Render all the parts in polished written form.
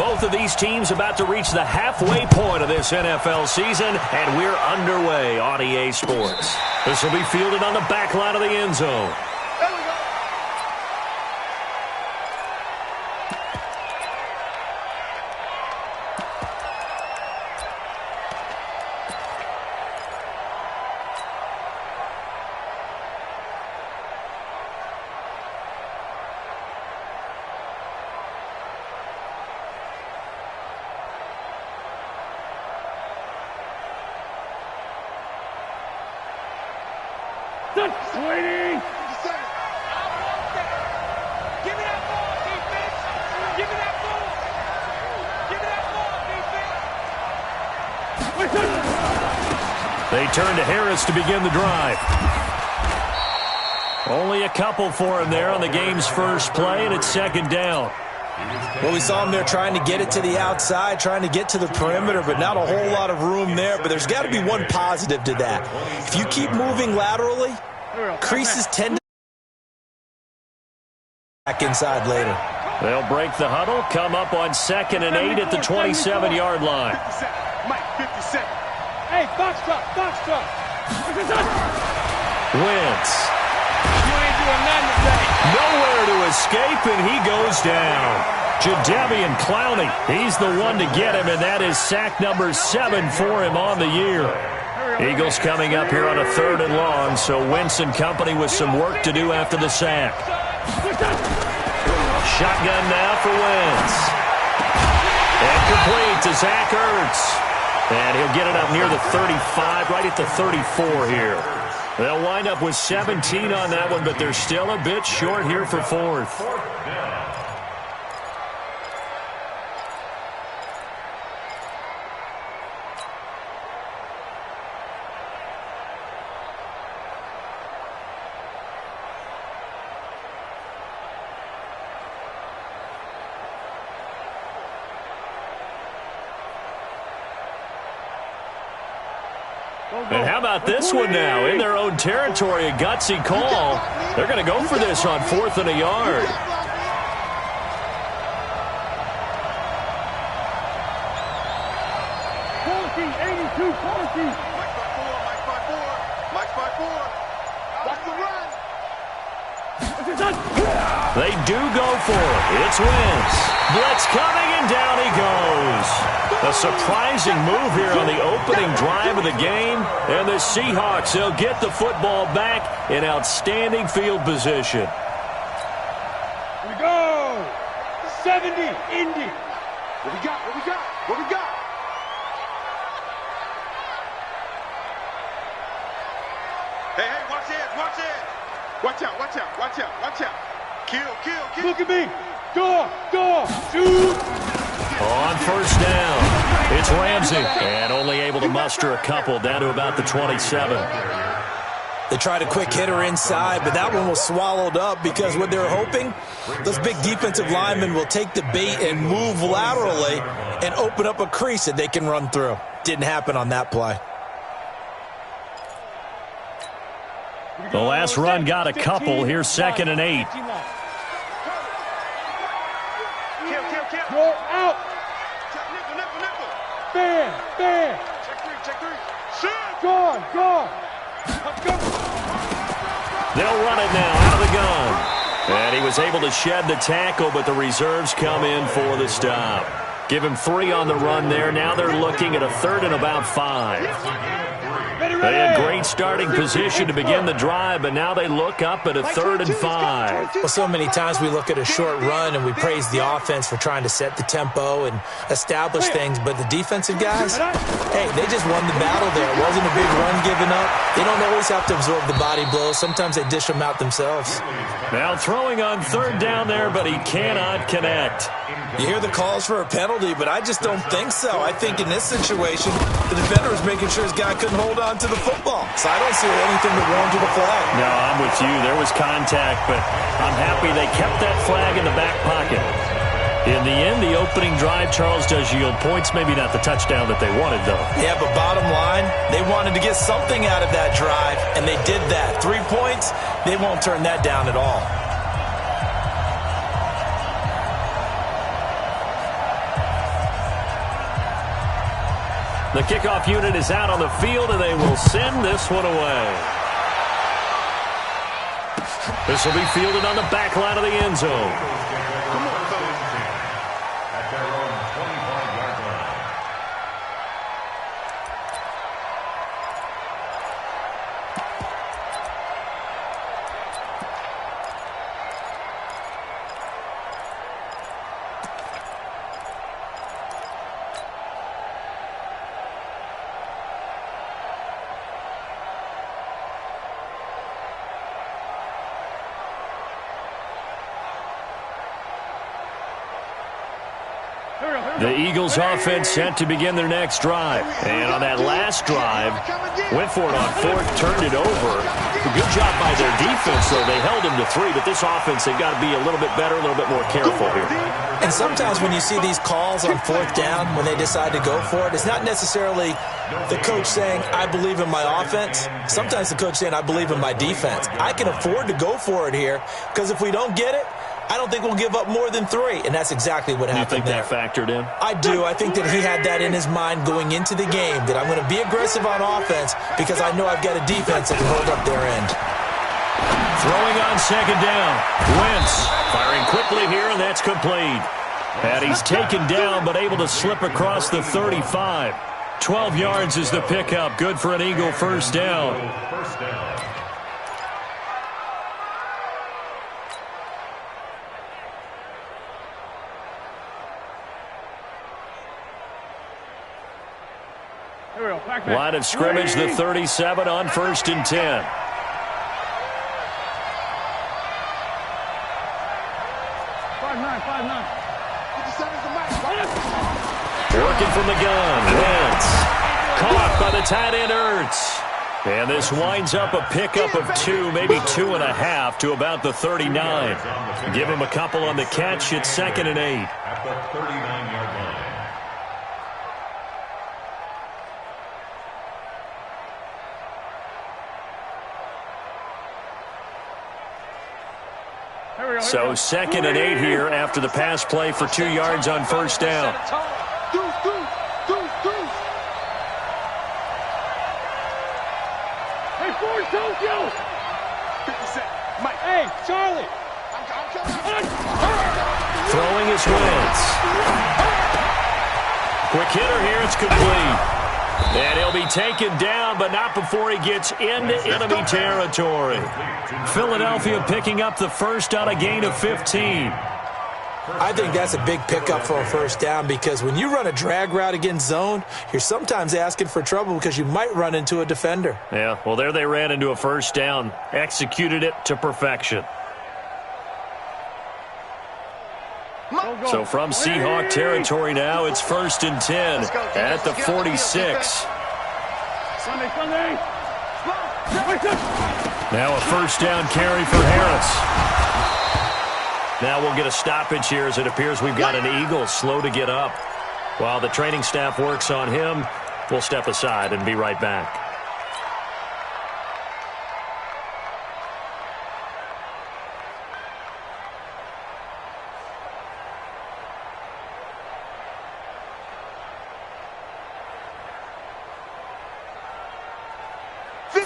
Both of these teams about to reach the halfway point of this NFL season, and we're underway on EA Sports. This will be fielded on the back line of the end zone. Sweetie! They turn to Harris to begin the drive. Only a couple for him there on the game's first play, and it's second down. Well, we saw him there trying to get it to the outside, trying to get to the perimeter, but not a whole lot of room there. But there's got to be one positive to that. If you keep moving laterally, creases tend to back inside later. They'll break the huddle, come up on 2nd and 8 at the 27-yard line. Mike, 57. Hey, Foxtrot. Wentz. You ain't doing nothing today. Nowhere to escape, and he goes down. Jadeveon Clowney, he's the one to get him, and that is sack number 7 for him on the year. Eagles coming up here on a 3rd and long, so Wentz and company with some work to do after the sack. Shotgun now for Wentz. And complete to Zach Ertz. And he'll get it up near the 35, right at the 34 here. They'll wind up with 17 on that one, but they're still a bit short here for 4th. And how about this one now? In their own territory, a gutsy call. They're going to go for this on 4th and a yard. They do go for it. It's Wentz. Blitz coming, and down he goes. A surprising move here on the opening drive of the game. And the Seahawks, they'll get the football back in outstanding field position. Here we go. 70, Indy. What we got? Hey, watch it. Watch out. Kill. Look at me. Go. Shoot. On 1st down, it's Ramsey. And only able to muster a couple down to about the 27. They tried a quick hitter inside, but that one was swallowed up because what they're hoping, those big defensive linemen will take the bait and move laterally and open up a crease that they can run through. Didn't happen on that play. The last run got a couple. Here's 2nd and 8. Go out. Fan. Check three. Shoot. Gone. They'll run it now out of the gun. And he was able to shed the tackle, but the reserves come in for the stop. Give him 3 on the run there. Now they're looking at a 3rd and about 5. They had great starting position to begin the drive, but now they look up at a 3rd and 5. Well, so many times we look at a short run and we praise the offense for trying to set the tempo and establish things, but the defensive guys, hey, they just won the battle there. It wasn't a big run given up. They don't always have to absorb the body blows. Sometimes they dish them out themselves. Now throwing on 3rd down there, but he cannot connect. You hear the calls for a penalty, but I just don't think so. I think in this situation, the defender was making sure his guy couldn't hold on to the football. So I don't see anything to warrant a flag. No, I'm with you. There was contact, but I'm happy they kept that flag in the back pocket. In the end, the opening drive, Charles, does yield points. Maybe not the touchdown that they wanted, though. Yeah, but bottom line, they wanted to get something out of that drive, and they did that. 3 points, they won't turn that down at all. The kickoff unit is out on the field, and they will send this one away. This will be fielded on the back line of the end zone. The Eagles offense set to begin their next drive. And on that last drive, went for it on fourth, turned it over. Good job by their defense, though. They held him to 3, but this offense, they've got to be a little bit better, a little bit more careful here. And sometimes when you see these calls on fourth down, when they decide to go for it, it's not necessarily the coach saying, I believe in my offense. Sometimes the coach saying, I believe in my defense. I can afford to go for it here, because if we don't get it, I don't think we'll give up more than 3, and that's exactly what happened there. You think that factored in? I do. I think that he had that in his mind going into the game, that I'm going to be aggressive on offense because I know I've got a defense that can hold up their end. Throwing on second down. Wentz firing quickly here, and that's complete. And he's taken down but able to slip across the 35. 12 yards is the pickup. Good for an Eagle first down. Line of scrimmage, the 37 on 1st and 10. Working from the gun. Wentz caught by the tight end Ertz. And this winds up a pickup of 2, maybe 2.5 to about the 39. Give him a couple on the catch. It's 2nd and 8. At the 39-yard line. So 2nd and 8 here after the pass play for 2 yards on first down. Hey, Ford, Tokyo! 57. Mike. Hey, Charlie! I'm coming. Throwing his Wentz. Quick hitter here, it's complete. And he'll be taken down, but not before he gets into enemy territory. Philadelphia picking up the first on a gain of 15. I think that's a big pickup for a first down because when you run a drag route against zone, you're sometimes asking for trouble because you might run into a defender. Yeah, well, there they ran into a first down. Executed it to perfection. So from Seahawk territory now, it's 1st and 10 at the 46. Now a first down carry for Harris. Now we'll get a stoppage here as it appears we've got an Eagle slow to get up. While the training staff works on him, we'll step aside and be right back.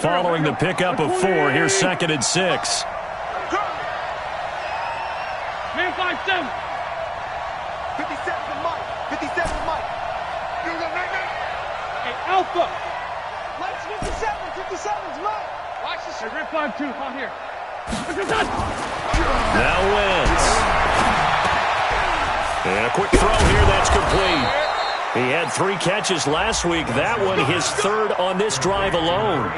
Following the pickup of 4, here's 2nd and 6. Man 5-7. 57 to Mike. 57 to Mike. Hey, Alpha. Mike's 57. 57's Mike. Watch this. Hey, Red 5-2. Out here. Now Wentz. And a quick throw here, that's complete. He had 3 catches last week. That one his 3rd on this drive alone.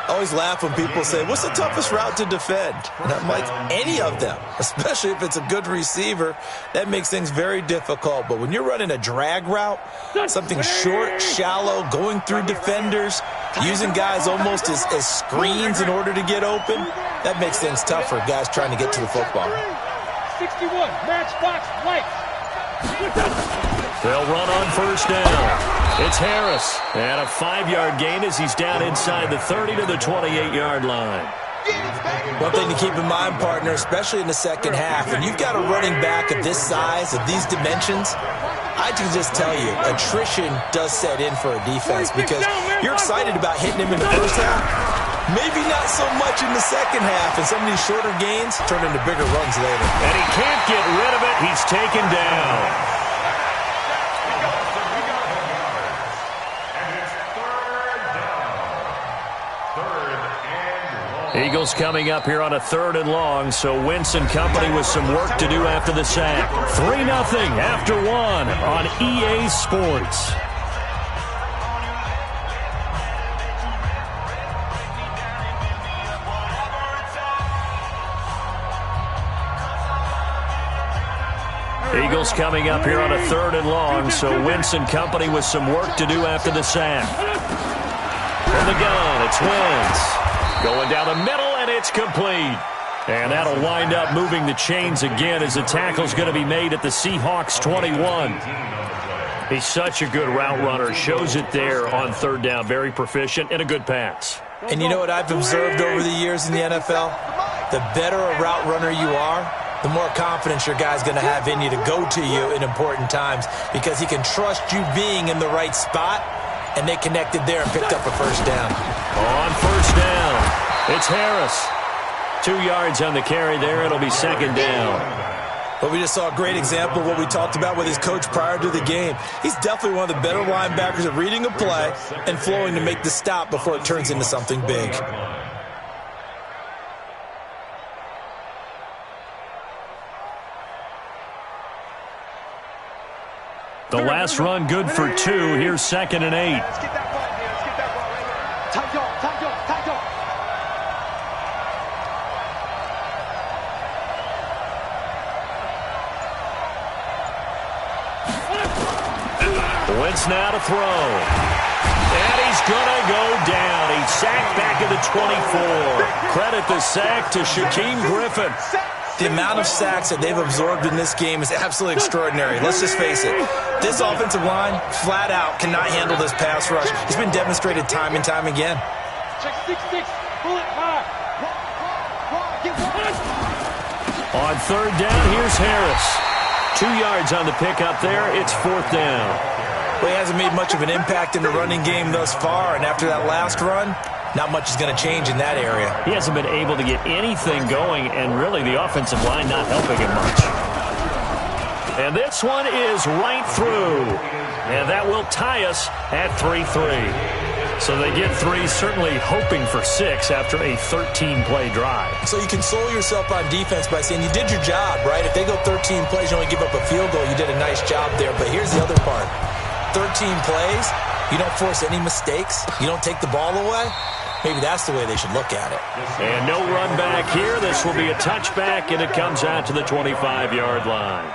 I always laugh when people say, what's the toughest route to defend? And I'm like, any of them, especially if it's a good receiver. That makes things very difficult. But when you're running a drag route, something short, shallow, going through defenders, using guys almost as screens in order to get open, that makes things tough for guys trying to get to the football. 61, matchbox, lights. They'll run on first down. It's Harris. And a 5-yard gain as he's down inside the 30 to the 28-yard line. One thing to keep in mind, partner, especially in the second half, when you've got a running back of this size, of these dimensions, I can just tell you, attrition does set in for a defense because you're excited about hitting him in the first half. Maybe not so much in the second half, and some of these shorter gains turn into bigger runs later. And he can't get rid of it. He's taken down. Eagles coming up here on a 3rd and long, so Wentz and company with some work to do after the sack. 3-0 after 1 on EA Sports. Eagles coming up here on a 3rd and long, so Wentz and company with some work to do after the sack. From the gun, it's Wentz. Going down the middle, and it's complete. And that'll wind up moving the chains again as the tackle's going to be made at the Seahawks 21. He's such a good route runner. Shows it there on 3rd down. Very proficient and a good pass. And you know what I've observed over the years in the NFL? The better a route runner you are, the more confidence your guy's going to have in you to go to you in important times because he can trust you being in the right spot, and they connected there and picked up a first down. On 1st down, it's Harris. 2 yards on the carry there. It'll be 2nd down. But we just saw a great example of what we talked about with his coach prior to the game. He's definitely one of the better linebackers at reading a play and flowing to make the stop before it turns into something big. The last run good for 2. Here's 2nd and 8. Let's get that ball here. Let's get that ball right here. Tight dog, tight dog, tight dog. Wentz now to throw. And he's going to go down. He's sacked back at the 24. Credit the sack to Shaquem Griffin. The amount of sacks that they've absorbed in this game is absolutely extraordinary. Let's just face it. This offensive line, flat out, cannot handle this pass rush. It's been demonstrated time and time again. Check 6-6. Pull it high. On 3rd down, here's Harris. 2 yards on the pickup there. It's 4th down. Well, he hasn't made much of an impact in the running game thus far, and after that last run, not much is going to change in that area. He hasn't been able to get anything going, and really the offensive line not helping him much. And this one is right through. And that will tie us at 3-3. So they get 3, certainly hoping for 6 after a 13-play drive. So you console yourself on defense by saying you did your job, right? If they go 13 plays, you only give up a field goal, you did a nice job there. But here's the other part. 13 plays, you don't force any mistakes, you don't take the ball away. Maybe that's the way they should look at it. And no run back here. This will be a touchback, and it comes out to the 25-yard line.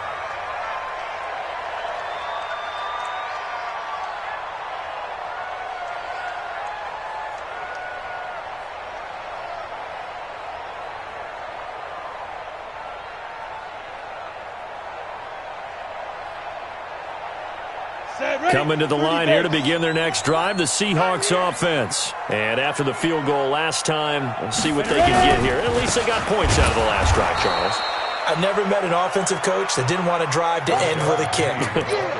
Coming to the line here to begin their next drive, the Seahawks offense. And after the field goal last time, we'll see what they can get here. At least they got points out of the last drive, Charles. I've never met an offensive coach that didn't want to drive to end with a kick.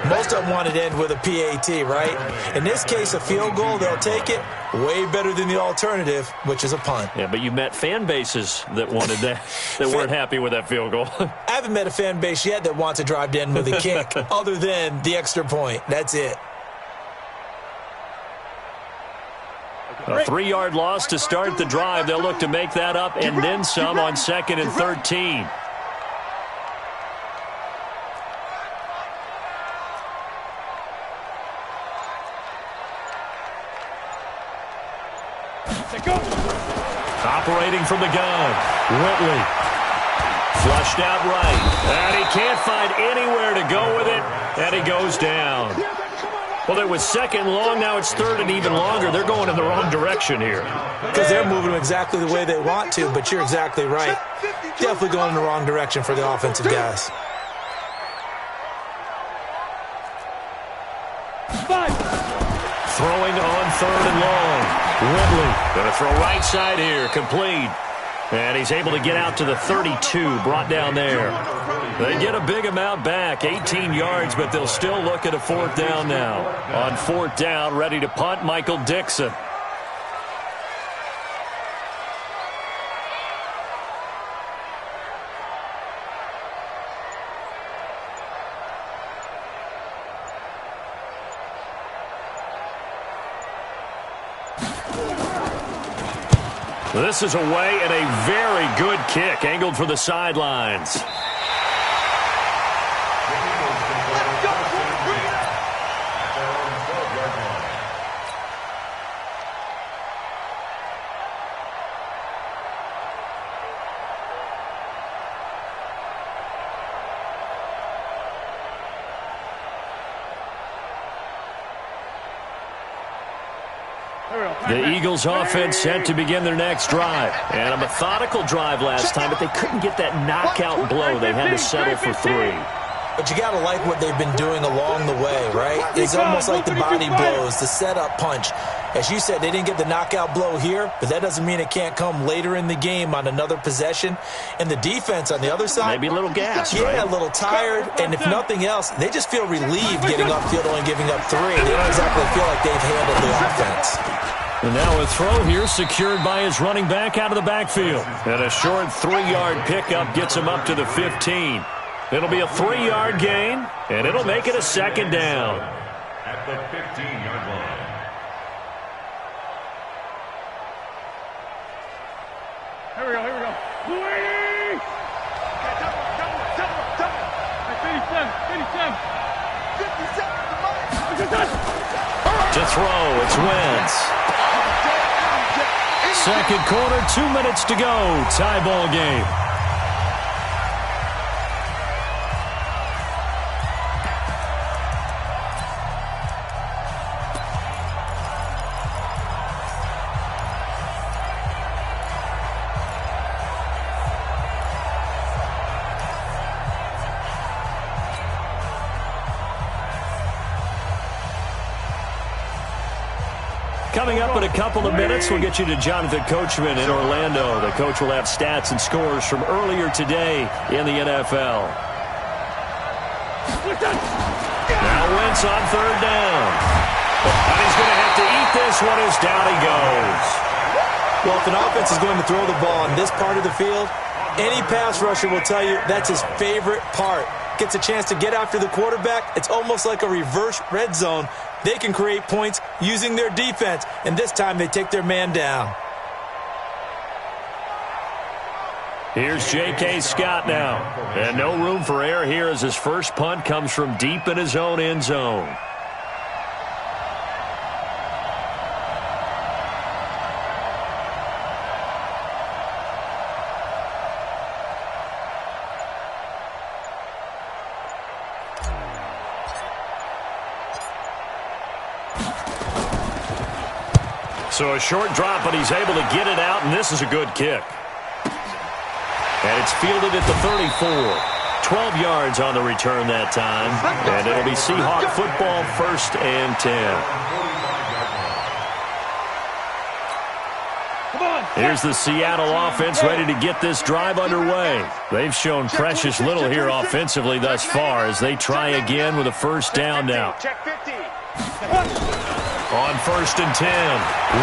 Most of them wanted to end with a PAT, right? In this case, a field goal, they'll take it. Way better than the alternative, which is a punt. Yeah, but you met fan bases that wanted that, that weren't happy with that field goal. I haven't met a fan base yet that wants to drive to end with a kick, other than the extra point. That's it. A 3-yard loss to start the drive. They'll look to make that up and then some on 2nd and 13. Operating from the gun, Whitley. Flushed out right. And he can't find anywhere to go with it. And he goes down. Well, it was 2nd long. Now it's 3rd and even longer. They're going in the wrong direction here. Because they're moving exactly the way they want to, but you're exactly right. Definitely going in the wrong direction for the offensive guys. Throwing on 3rd and long. Whitley going to throw right side here. Complete. And he's able to get out to the 32, brought down there. They get a big amount back, 18 yards, but they'll still look at a 4th down now. On 4th down, ready to punt, Michael Dixon. This is away and a very good kick, angled for the sidelines. The Eagles offense set to begin their next drive. And a methodical drive last time, but they couldn't get that knockout blow. They had to settle for 3. But you got to like what they've been doing along the way, right? It's almost like the body blows, the setup punch. As you said, they didn't get the knockout blow here, but that doesn't mean it can't come later in the game on another possession. And the defense on the other side, maybe a little gas, yeah, right? A little tired. And if nothing else, they just feel relieved getting upfield, only giving up 3. They don't exactly feel like they've handled the offense. And now a throw here secured by his running back out of the backfield. And a short 3-yard pickup gets him up to the 15. It'll be a 3-yard gain, and it'll make it a 2nd down. At the 15-yard line. Here we go, here we go. Louis! Double. 57. To throw, it's Wentz. 2nd quarter, 2 minutes to go. Tie ball game. Coming up in a couple of minutes, we'll get you to Jonathan Coachman in Orlando. The coach will have stats and scores from earlier today in the NFL. Now Wentz on 3rd down. And he's going to have to eat this one as down he goes. Well, if an offense is going to throw the ball in this part of the field, any pass rusher will tell you that's his favorite part. Gets a chance to get after the quarterback. It's almost like a reverse red zone. They can create points using their defense, and this time they take their man down. Here's J.K. Scott now. And no room for error here as his first punt comes from deep in his own end zone. So a short drop, but he's able to get it out, and this is a good kick. And it's fielded at the 34. 12 yards on the return that time. And it'll be Seahawk football, 1st and 10. Here's the Seattle offense ready to get this drive underway. They've shown precious little here offensively thus far as they try again with a 1st down now. Check 50. On 1st and 10,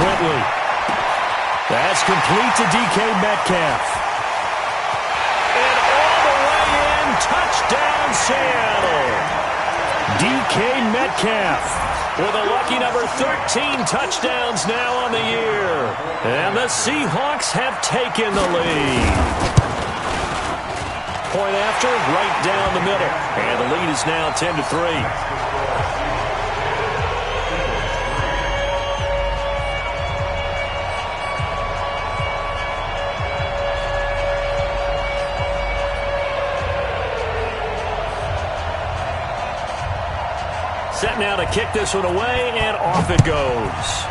Whitley. That's complete to DK Metcalf. And all the way in, touchdown Seattle. DK Metcalf with a lucky number 13 touchdowns now on the year. And the Seahawks have taken the lead. Point after, right down the middle. And the lead is now 10-3. Set now to kick this one away, and off it goes.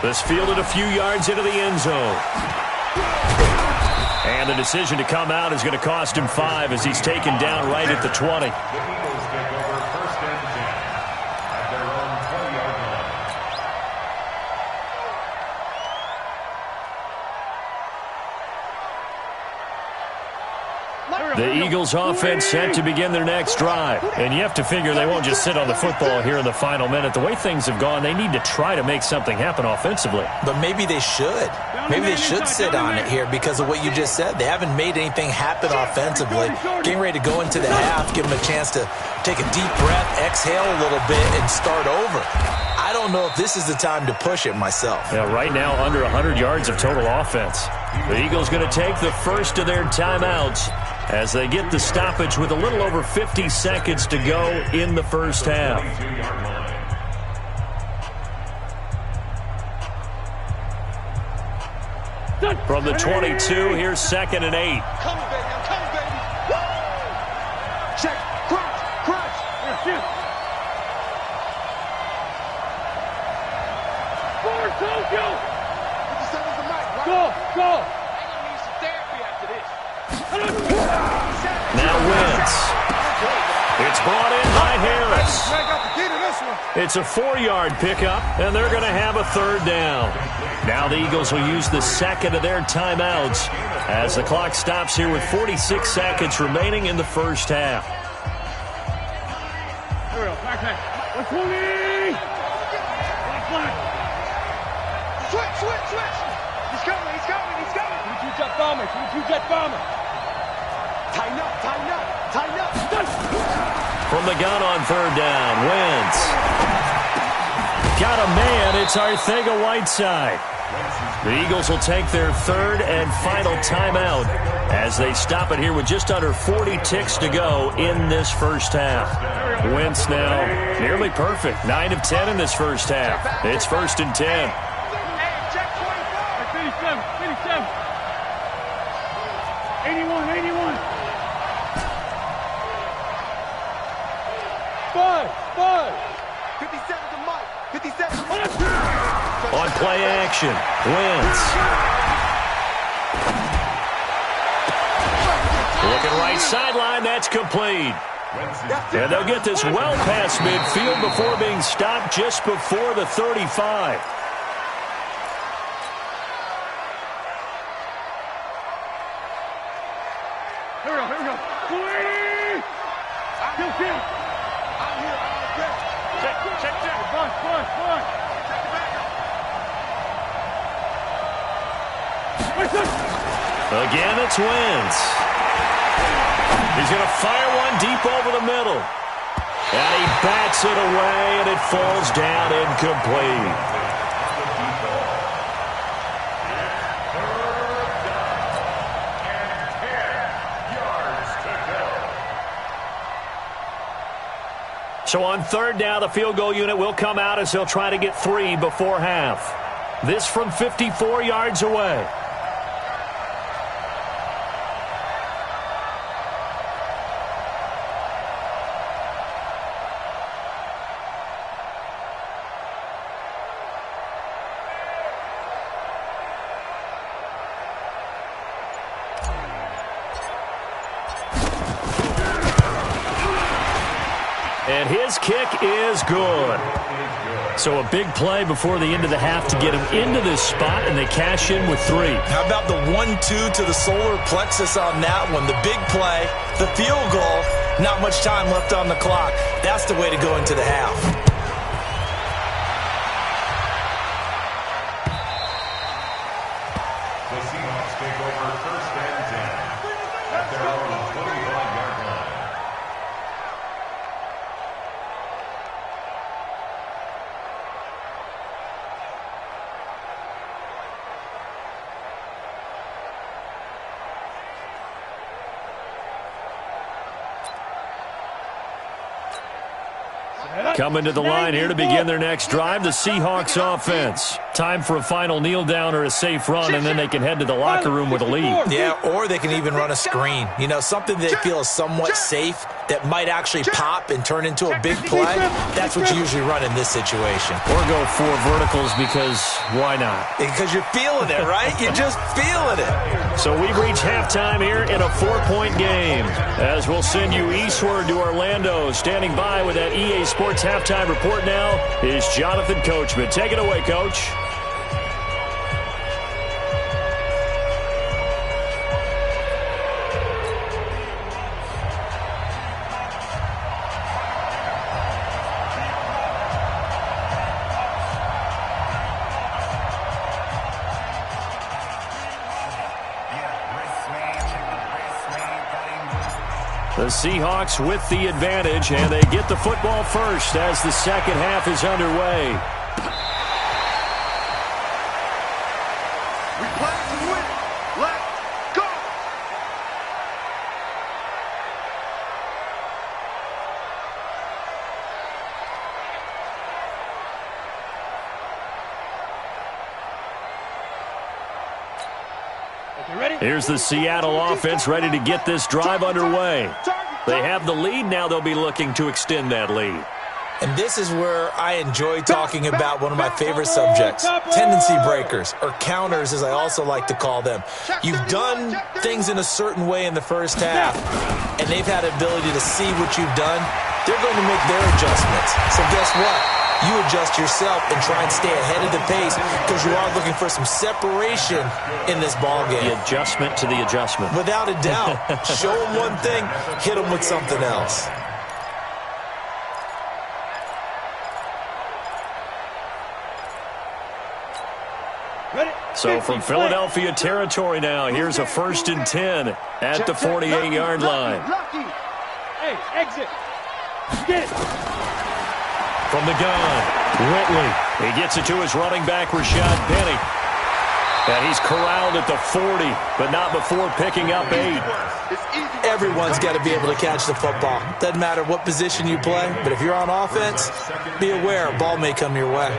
This fielded a few yards into the end zone. And the decision to come out is going to cost him 5 as he's taken down right at the 20. The Eagles take over 1st and 10 at their own 20-yard The Eagles offense set to begin their next drive. And you have to figure they won't just sit on the football here in the final minute. The way things have gone, they need to try to make something happen offensively. But maybe they should. Maybe they should sit on it here because of what you just said. They haven't made anything happen offensively. Getting ready to go into the half, give them a chance to take a deep breath, exhale a little bit, and start over. I don't know if this is the time to push it myself. Yeah, right now under 100 yards of total offense. The Eagles going to take the first of their timeouts as they get the stoppage with a little over 50 seconds to go in the first half. From the 22, here's 2nd and 8. Coming, baby. I'm coming, baby. Woo! Check. Crunch. Yes. Forward, Tokyo. 57's the mic, right? Go. I'm gonna need some therapy after this. Now Wentz. It's brought in by Harris. It's a 4-yard pickup, and they're going to have a 3rd down. Now the Eagles will use the second of their timeouts as the clock stops here with 46 seconds remaining in the first half. Here we go. Back. 120. Black. Switch. He's coming. 22 jet bomber. Tighten up. From the gun on 3rd down, Wentz. Got a man, it's Arcega-Whiteside. The Eagles will take their 3rd and final timeout as they stop it here with just under 40 ticks to go in this first half. Wentz now nearly perfect, 9 of 10 in this first half. It's 1st and 10. Check 24. 87. 81. 5. 57's the mic. 57. On play action, Wentz. Looking right sideline, that's complete. And they'll get this well past midfield before being stopped just before the 35. Here we go. 280. Kill. I'm here. Check. Bunch. Again, it's Wentz. He's going to fire one deep over the middle. And he bats it away, and it falls down incomplete. So on 3rd down, the field goal unit will come out as they'll try to get 3 before half. This from 54 yards away. And his kick is good. So a big play before the end of the half to get him into this spot, and they cash in with 3. How about the 1-2 to the solar plexus on that one? The big play, the field goal, not much time left on the clock. That's the way to go into the half. The Seahawks take over 1st and 10 at their own 25-yard line. Coming to the line here to begin their next drive, the Seahawks offense. Time for a final kneel down or a safe run, and then they can head to the locker room with a lead. Yeah, or they can even run a screen. You know, something they feel is somewhat safe that might actually pop and turn into a big play. That's what you usually run in this situation. Or go 4 verticals because why not? Because you're feeling it, right? You're just feeling it. So we've reached halftime here in a 4-point game. As we'll send you eastward to Orlando. Standing by with that EA Sports halftime report now is Jonathan Coachman. Take it away, Coach. The Seahawks with the advantage, and they get the football first as the second half is underway. We play to win. Let's go. Here's the Seattle offense ready to get this drive underway. They have the lead. Now they'll be looking to extend that lead. And this is where I enjoy talking about one of my favorite subjects, tendency breakers, or counters as I also like to call them. You've done things in a certain way in the first half, and they've had the ability to see what you've done. They're going to make their adjustments. So guess what? You adjust yourself and try and stay ahead of the pace because you are looking for some separation in this ballgame. The adjustment to the adjustment. Without a doubt. Show them one thing, hit them with something else. So from Philadelphia territory now, here's a 1st and 10 at the 48-yard line. Hey, exit. Get it. From the gun, Whitley. He gets it to his running back, Rashad Penny. And he's corralled at the 40, but not before picking up 8. Everyone's got to be able to catch the football. Doesn't matter what position you play, but if you're on offense, be aware a ball may come your way.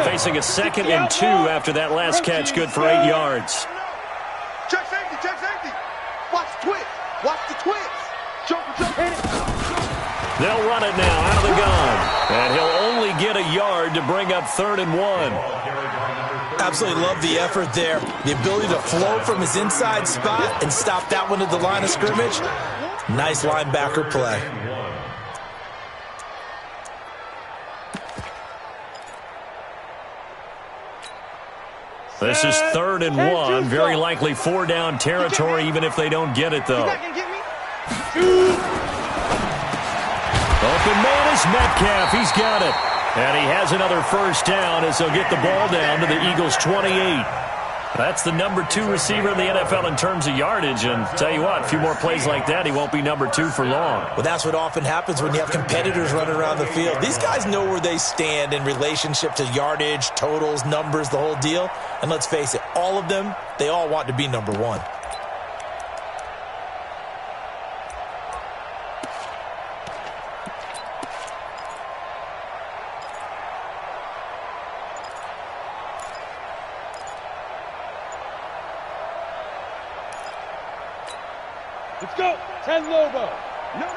Facing a 2nd and 2 after that last catch, good for 8 yards. Check safety, check safety. Watch the twist. Watch the twist. Jump, hit it. They'll run it now out of the gun. And he'll only get a yard to bring up 3rd and 1. Absolutely love the effort there. The ability to flow from his inside spot and stop that one at the line of scrimmage. Nice linebacker play. This is 3rd and 1. Very likely 4-down territory, even if they don't get it, though. Open man is Metcalf. He's got it. And he has another 1st down as they'll get the ball down to the Eagles' 28. That's the number 2 receiver in the NFL in terms of yardage. And tell you what, a few more plays like that, he won't be number 2 for long. Well, that's what often happens when you have competitors running around the field. These guys know where they stand in relationship to yardage, totals, numbers, the whole deal. And let's face it, all of them, they all want to be number 1. Let's go. 10 Lobo. No.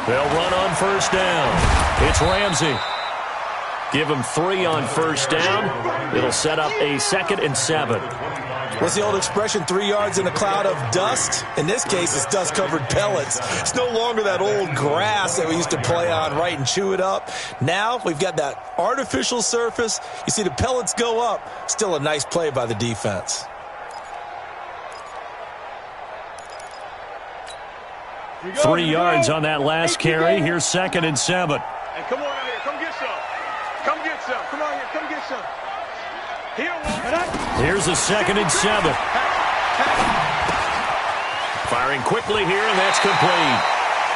They'll run on 1st down. It's Ramsey. Give him 3 on 1st down. It'll set up a 2nd and 7. What's the old expression, 3 yards in a cloud of dust? In this case, it's dust-covered pellets. It's no longer that old grass that we used to play on, right, and chew it up. Now we've got that artificial surface. You see the pellets go up. Still a nice play by the defense. 3 yards on that last carry. Here's 2nd and 7. Hey, come on out here. Come get some. Come get some. Come on here. Come get some. Here's a 2nd and 7. Firing quickly here, and that's complete.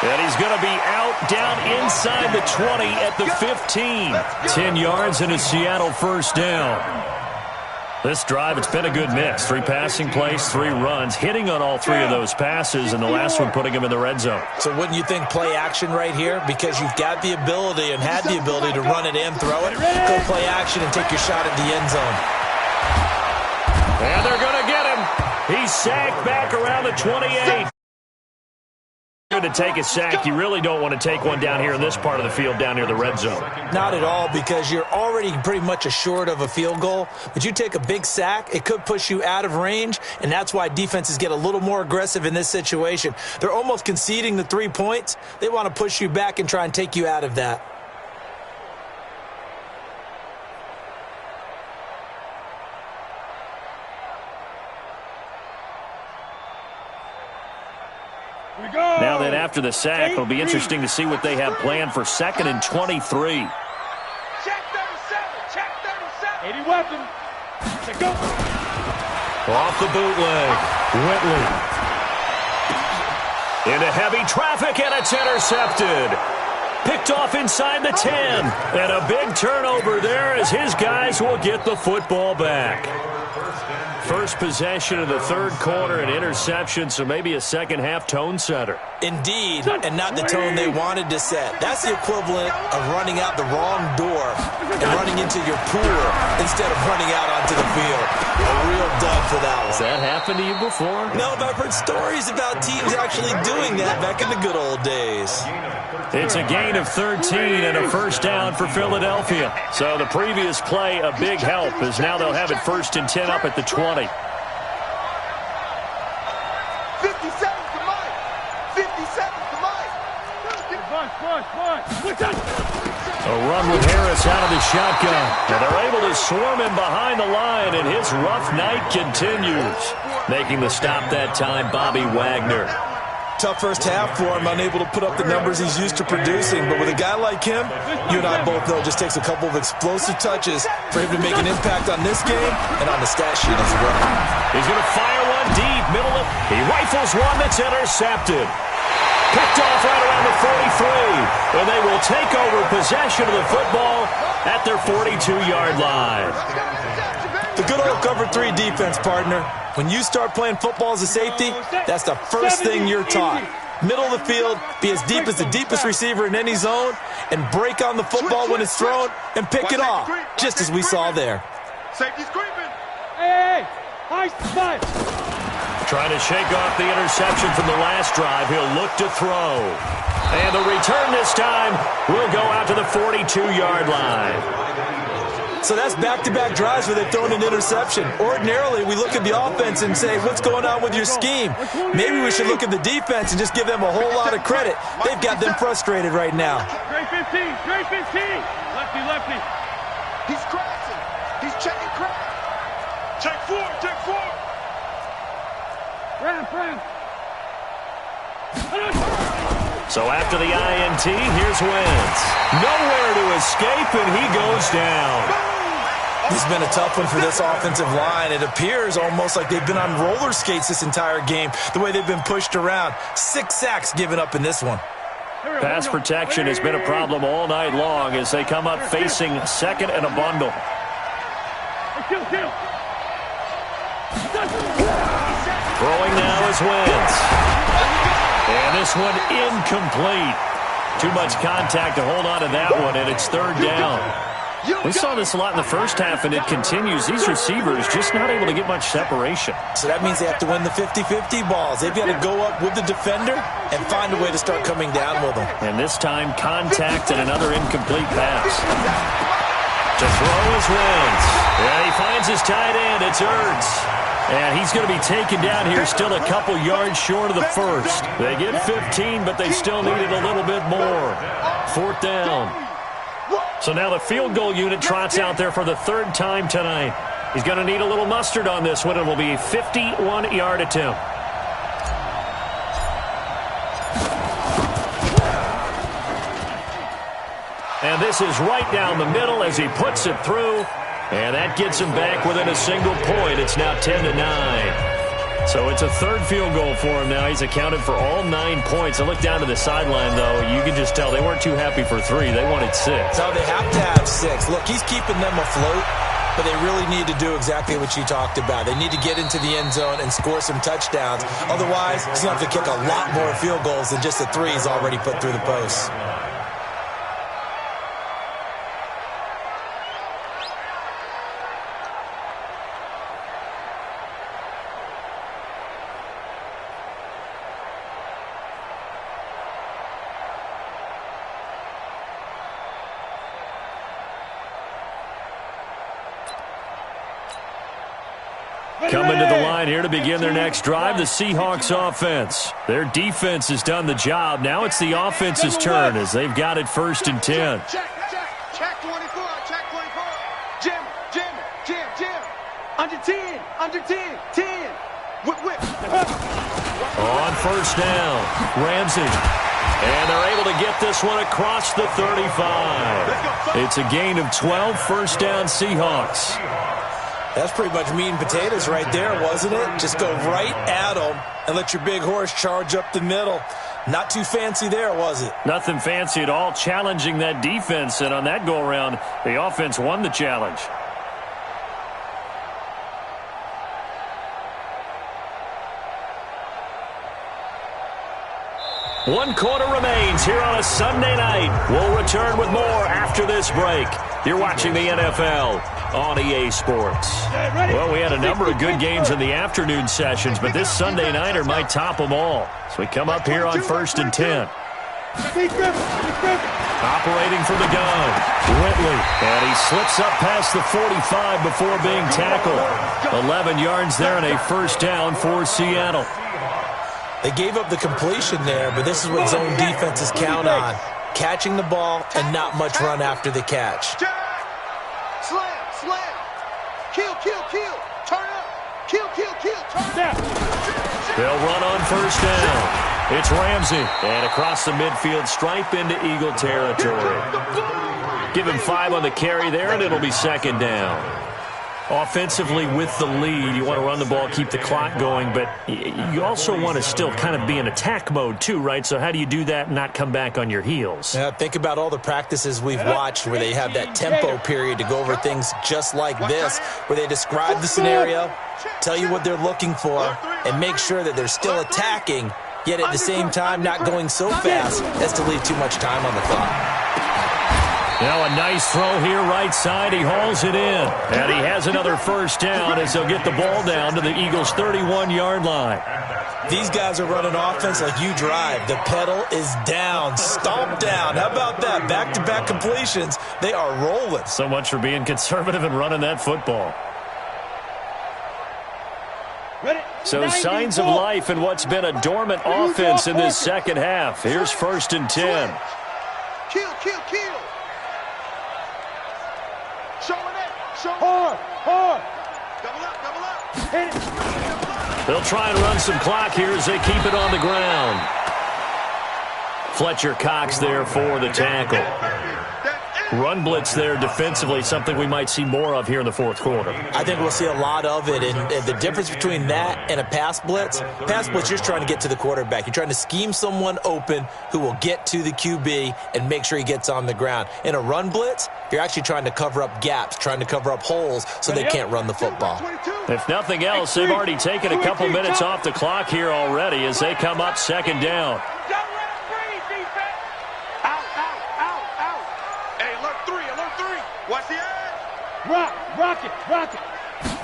And he's going to be out down inside the 20 at the 15. 10 yards and a Seattle 1st down. This drive, it's been a good mix. 3 passing plays, 3 runs, hitting on all 3 of those passes, and the last one putting him in the red zone. So wouldn't you think play action right here? Because you've got the ability and had the ability to run it and throw it. Go play action and take your shot at the end zone. And they're going to get him. He's sacked back around the 28. To take a sack, you really don't want to take one down here in this part of the field down near the red zone. Not at all, because you're already pretty much assured of a field goal. But you take a big sack, it could push you out of range, and that's why defenses get a little more aggressive in this situation. They're almost conceding the 3 points. They want to push you back and try and take you out of that. Now then, after the sack, it'll be interesting to see what they have planned for 2nd and 23. Check 37. Check 37. 80 weapon. Let's go. Off the bootleg. Whitley. Into heavy traffic, and it's intercepted. Picked off inside the 10. And a big turnover there as his guys will get the football back. First possession of the third quarter, an interception, so maybe a second-half tone setter. Indeed, and not the tone they wanted to set. That's the equivalent of running out the wrong door and running into your pool instead of running out onto the field. A real dud for that one. Has that happened to you before? No, but I've heard stories about teams actually doing that back in the good old days. It's a gain of 13 and a first down for Philadelphia. So the previous play, a big help, as now they'll have it 1st and 10 up at the 20. 57 to Mike. 57 to Mike. A run with Harris out of the shotgun. And they're able to swarm him behind the line, and his rough night continues. Making the stop that time, Bobby Wagner. Tough first half for him, unable to put up the numbers he's used to producing. But with a guy like him, you and I both know it just takes a couple of explosive touches for him to make an impact on this game and on the stat sheet as well. He's going to fire one deep, middle of. He rifles one that's intercepted. Picked off right around the 43. And they will take over possession of the football at their 42-yard line. The good old cover 3 defense, partner. When you start playing football as a safety, that's the first thing you're taught. Middle of the field, be as deep as the deepest receiver in any zone, and break on the football when it's thrown and pick it off, just as we saw there. Safety's creeping. Hey, high spot. Trying to shake off the interception from the last drive. He'll look to throw. And the return this time will go out to the 42-yard line. So that's back-to-back drives where they've thrown an interception. Ordinarily, we look at the offense and say, what's going on with your scheme? Maybe we should look at the defense and just give them a whole lot of credit. They've got them frustrated right now. Straight 15, straight 15. Lefty, lefty. He's crashing. He's checking crash. Check 4, check 4. Ram. So after the INT, here's Wentz. Nowhere to escape, and he goes down. This has been a tough one for this offensive line. It appears almost like they've been on roller skates this entire game, the way they've been pushed around. 6 sacks given up in this one. Pass protection has been a problem all night long as they come up facing second and a bundle. Throwing now is Wentz. And this one incomplete. Too much contact to hold on to that one, and it's 3rd down. We saw this a lot in the first half, and it continues. These receivers just not able to get much separation. So that means they have to win the 50-50 balls. They've got to go up with the defender and find a way to start coming down with them. And this time, contact and another incomplete pass. To throw is Wentz. And he finds his tight end. It's Ertz. And he's going to be taken down here still a couple yards short of the first. They get 15, but they still needed a little bit more. 4th down. So now the field goal unit trots out there for the 3rd time tonight. He's going to need a little mustard on this one. It will be a 51-yard attempt. And this is right down the middle as he puts it through. And that gets him back within a single point. It's now 10-9. So it's a 3rd field goal for him now. He's accounted for all 9 points. I look down to the sideline, though. You can just tell they weren't too happy for 3. They wanted 6. So they have to have 6. Look, he's keeping them afloat, but they really need to do exactly what you talked about. They need to get into the end zone and score some touchdowns. Otherwise, he's going to have to kick a lot more field goals than just the 3 he's already put through the posts. Coming to the line here to begin their next drive, the Seahawks offense. Their defense has done the job. Now it's the offense's turn as they've got it 1st and 10. Check 24, check 24. Jim. Under 10. Whip. On 1st down, Ramsey. And they're able to get this one across the 35. It's a gain of 12, 1st down Seahawks. That's pretty much meat and potatoes right there, wasn't it? Just go right at them and let your big horse charge up the middle. Not too fancy there, was it? Nothing fancy at all, challenging that defense. And on that go-around, the offense won the challenge. One quarter remains here on a Sunday night. We'll return with more after this break. You're watching the NFL on EA Sports. Well, we had a number of good games in the afternoon sessions, but this Sunday nighter might top them all. So we come up here on 1st and 10. Operating from the gun, Whitley, and he slips up past the 45 before being tackled. 11 yards there and a first down for Seattle. They gave up the completion there, but this is what zone defenses count on. Catching the ball and not much run after the catch. Slam, slam. Kill, kill, kill. Turn up. Kill, kill, kill. Turn up. They'll run on first down. It's Ramsey. And across the midfield stripe into Eagle territory. Give him 5 on the carry there, and it'll be second down. Offensively with the lead, you want to run the ball, keep the clock going, but you also want to still kind of be in attack mode too, right? So how do you do that and not come back on your heels? Yeah, think about all the practices we've watched where they have that tempo period to go over things just like this, where they describe the scenario, tell you what they're looking for, and make sure that they're still attacking, yet at the same time not going so fast as to leave too much time on the clock. Now a nice throw here right side. He hauls it in. And he has another first down as they'll get the ball down to the Eagles' 31-yard line. These guys are running offense like you drive. The pedal is down, stomp down. How about that? Back-to-back completions. They are rolling. So much for being conservative and running that football. So signs of life in what's been a dormant offense in this second half. Here's 1st and 10. Kill, kill, kill. Hard. Double up. Hit it. They'll try and run some clock here as they keep it on the ground. Fletcher Cox there for the tackle. Run blitz there defensively, something we might see more of here in the fourth quarter. I think we'll see a lot of it, and the difference between that and a pass blitz, you're just trying to get to the quarterback. You're trying to scheme someone open who will get to the QB and make sure he gets on the ground. In a run blitz, you're actually trying to cover up gaps, trying to cover up holes so they can't run the football. If nothing else, they've already taken a couple minutes off the clock here already as they come up second down. Watch the edge. Rock it.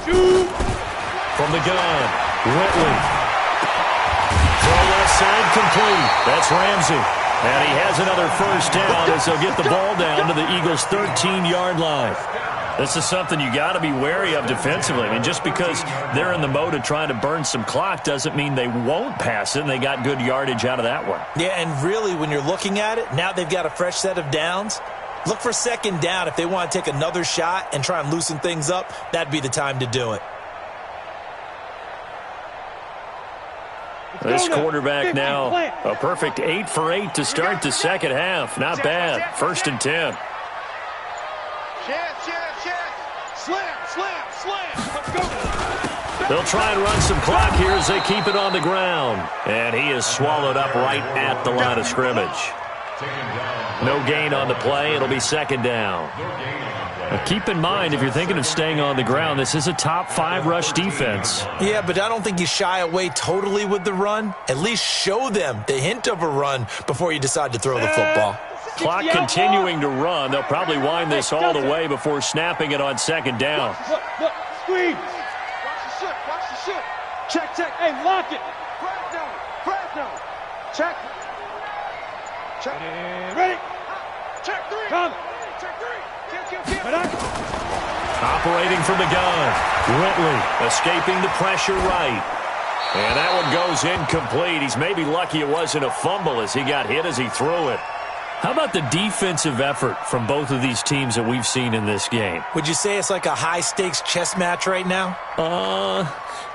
Shoot. From the gun, Whitley. Throw left side complete. That's Ramsey. And he has another first down as they'll get the ball down to the Eagles' 13-yard line. This is something you got to be wary of defensively. I mean, just because they're in the mode of trying to burn some clock doesn't mean they won't pass it, and they got good yardage out of that one. Yeah, and really, when you're looking at it, now they've got a fresh set of downs. Look for second down. If they want to take another shot and try and loosen things up, that'd be the time to do it. This quarterback now, a perfect 8 for 8 to start the second half. Not bad. 1st and 10. Chance. Slam. Let's go. They'll try and run some clock here as they keep it on the ground. And he is swallowed up right at the line of scrimmage. No gain on the play. It'll be second down. Now keep in mind, if you're thinking of staying on the ground, this is a top 5 rush defense. Yeah, but I don't think you shy away totally with the run. At least show them the hint of a run before you decide to throw the football. Clock continuing to run. They'll probably wind this all the way before snapping it on second down. Look. Squeeze. Watch the shit. Check. Hey, lock it. Fresno. Check. Ready. Check 3. Come. Check 3. Kill. Operating from the gun. Whitley escaping the pressure right. And that one goes incomplete. He's maybe lucky it wasn't a fumble as he got hit as he threw it. How about the defensive effort from both of these teams that we've seen in this game? Would you say it's like a high-stakes chess match right now?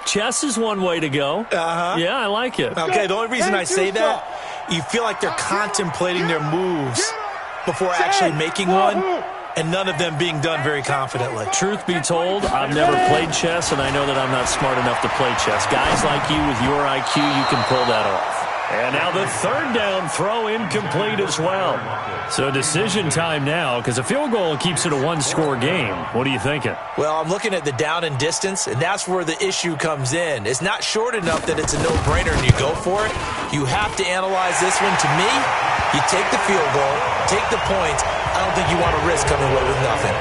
Chess is one way to go. Uh-huh. Yeah, I like it. Okay, the only reason I say that, you feel like they're contemplating their moves before actually making one. and none of them being done very confidently. Truth be told, I've never played chess, and I know that I'm not smart enough to play chess. Guys like you with your IQ, you can pull that off. And now the third down throw incomplete as well. So decision time now, because a field goal keeps it a one-score game. What are you thinking? Well, I'm looking at the down and distance, and that's where the issue comes in. It's not short enough that it's a no-brainer and you go for it. You have to analyze this one. To me, you take the field goal, take the points. I don't think you want to risk coming away with nothing.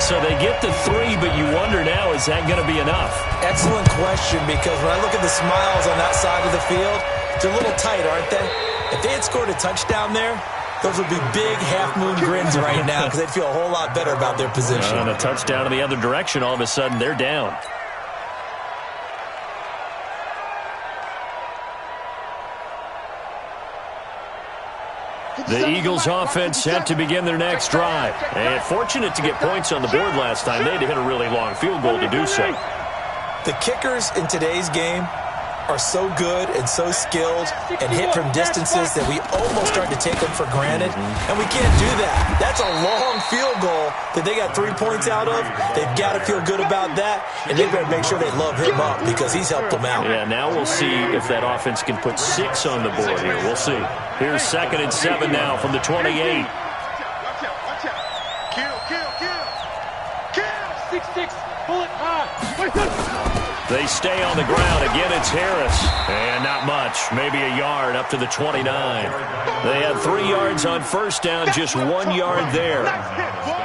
So they get to 3, but you wonder now, is that going to be enough? Excellent question, because when I look at the smiles on that side of the field, they're a little tight, aren't they? If they had scored a touchdown there, those would be big half-moon grins right now because they'd feel a whole lot better about their position. And a touchdown in the other direction, all of a sudden they're down. The Eagles offense set to begin their next drive. And fortunate to get points on the board last time. They had to hit a really long field goal to do so. The kickers in today's game are so good and so skilled and hit from distances that we almost start to take them for granted, and we can't do that. That's a long field goal that they got 3 points out of. They've got to feel good about that, and they better make sure they love him up because he's helped them out. Yeah, now we'll see if that offense can put 6 on the board here. We'll see. Here's 2nd and 7 now from the 28. Watch out. Kill. 6-6, bullet high. They stay on the ground. Again, it's Harris. And not much. Maybe a yard up to the 29. They had 3 yards on first down, just 1 yard there.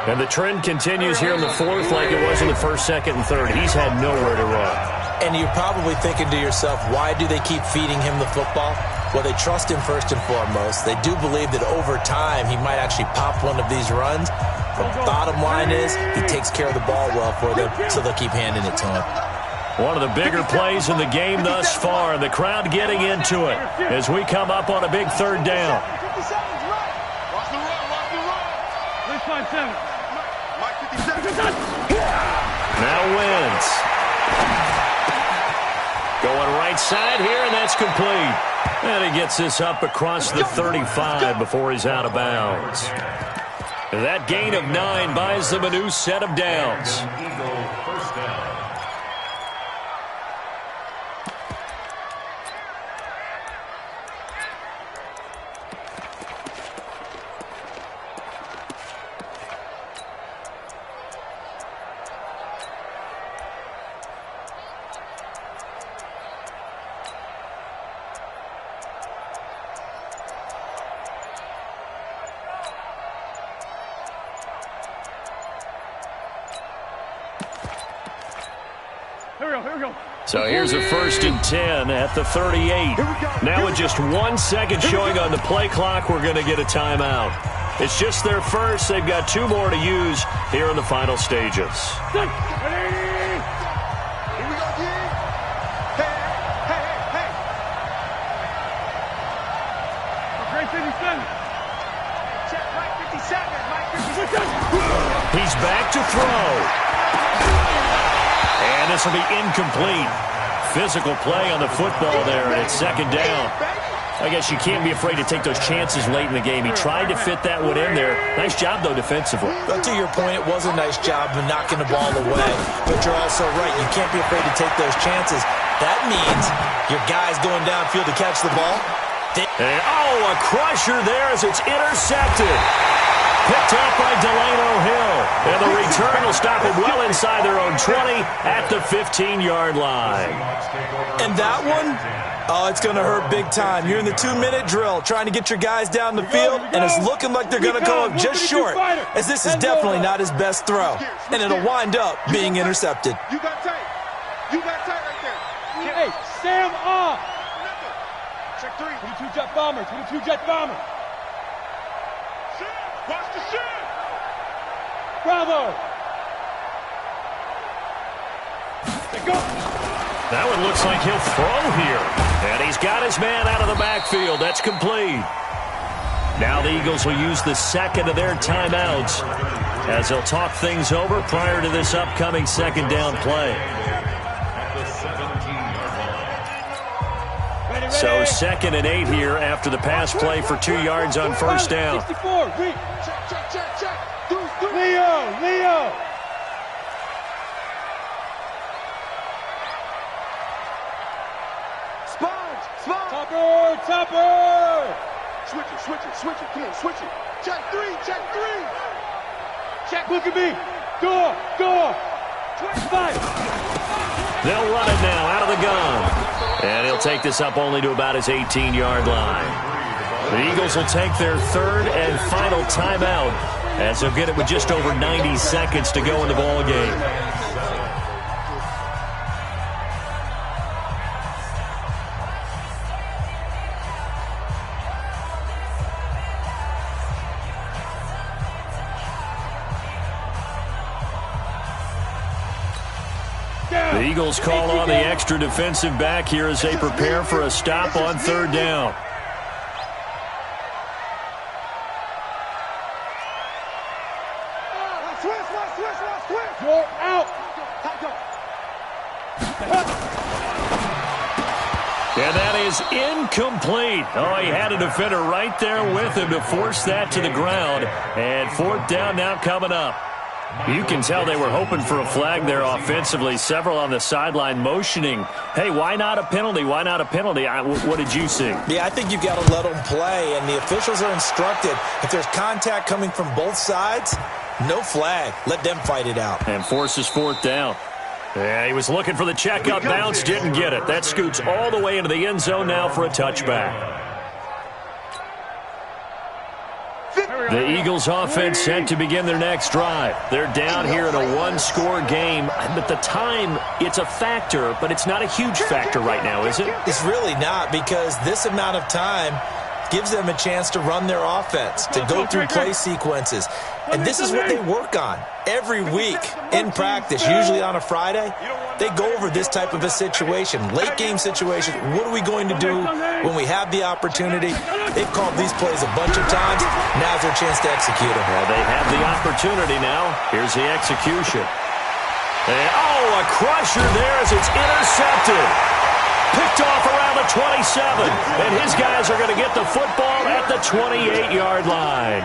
And the trend continues here in the 4th like it was in the 1st, 2nd, and 3rd. He's had nowhere to run. And you're probably thinking to yourself, why do they keep feeding him the football? Well, they trust him first and foremost. They do believe that over time he might actually pop one of these runs. But bottom line is he takes care of the ball well for them, so they'll keep handing it to him. One of the bigger plays in the game thus far. The crowd getting into it as we come up on a big 3rd down. Watch the run. Mike 57. Now Wentz. Going right side here, and that's complete. And he gets this up across the 35 before he's out of bounds. That gain of 9 buys them a new set of downs. Eagle first down. So here's a 1st and 10 at the 38. Now with just 1 second showing on the play clock, we're going to get a timeout. It's just their first. They've got 2 more to use here in the final stages. Here we go, D. Hey. Great 57. Check Mike 57. He's back to throw. And this will be incomplete. Physical play on the football there, and it's 2nd down. I guess you can't be afraid to take those chances late in the game. He tried to fit that one in there. Nice job, though, defensively. But to your point, it was a nice job of knocking the ball away. But you're also right. You can't be afraid to take those chances. That means your guy's going downfield to catch the ball. And, a crusher there as it's intercepted. Picked up by Delano Hill. And the return will stop him well inside their own 20 at the 15-yard line. And that one, it's going to hurt big time. You're in the 2-minute drill trying to get your guys down the field, and it's looking like they're going to go up just short, as this is definitely not his best throw. And it'll wind up being intercepted. You got tight right there. Hey, Sam off. Check 3. 22 jet bomber. 22 jet bomber. Watch the shot. Bravo. Go. That one looks like he'll throw here. And he's got his man out of the backfield. That's complete. Now the Eagles will use the 2nd of their timeouts as they'll talk things over prior to this upcoming 2nd down play. So 2nd and 8 here after the pass play for 2 yards on first down. 64. Check. Do. Leo! Sponge! Topper! Switch it. Come on, switch it. Check three. Check. Look at me. Door. 25. They'll run it now out of the gun. And he'll take this up only to about his 18-yard line. The Eagles will take their third and final timeout as they'll get it with just over 90 seconds to go in the ball game. The Eagles call on the extra defensive back here as they prepare for a stop on third down. Switch. You're out. And that is incomplete. Oh, he had a defender right there with him to force that to the ground. And fourth down now coming up. You can tell they were hoping for a flag there offensively. Several on the sideline motioning, hey, why not a penalty? Why not a penalty? What did you see? Yeah, I think you've got to let them play, and the officials are instructed. If there's contact coming from both sides, no flag. Let them fight it out. And forces fourth down. Yeah, he was looking for the checkup bounce, didn't get it. That scoots all the way into the end zone now for a touchback. The Eagles offense set to begin their next drive. They're down here in a one-score game, but the time, it's a factor, but it's not a huge factor right now, is it? It's really not, because this amount of time gives them a chance to run their offense, to go through play sequences. And this is what they work on every week in practice, usually on a Friday. They go over this type of a situation, late game situation. What are we going to do when we have the opportunity? They've called these plays a bunch of times. Now's their chance to execute them. Well, they have the opportunity now. Here's the execution. And, a crusher there as it's intercepted. Picked off around the 27. And his guys are going to get the football at the 28-yard line.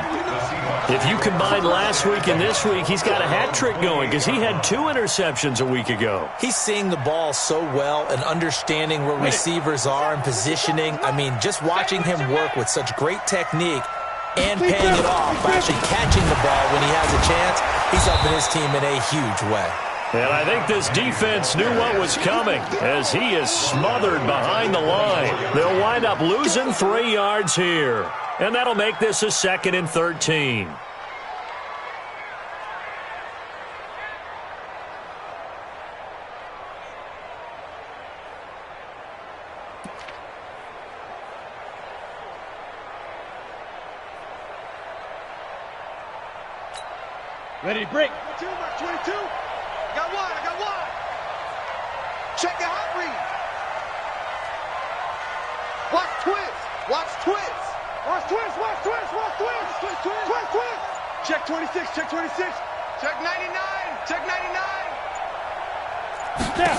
If you combine last week and this week, he's got a hat trick going because he had 2 interceptions a week ago. He's seeing the ball so well and understanding where receivers are and positioning. I mean, just watching him work with such great technique and paying it off by actually catching the ball when he has a chance, he's helping his team in a huge way. And I think this defense knew what was coming as he is smothered behind the line. They'll wind up losing 3 yards here. And that'll make this a 2nd and 13. Ready, break. 22. I got one. Check the hot read. Watch twist. Watch twist. Check 26. Check 99. Step.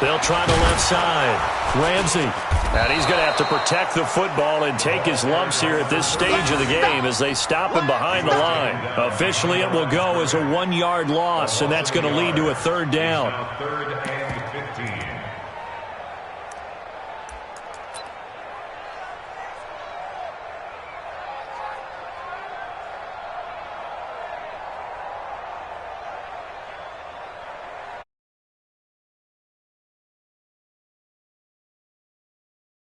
They'll try the left side. Ramsey. And he's going to have to protect the football and take his lumps here at this stage of the game as they stop him behind the line. Officially, it will go as a 1-yard loss, and that's going to lead to a 3rd down. 3rd and 15.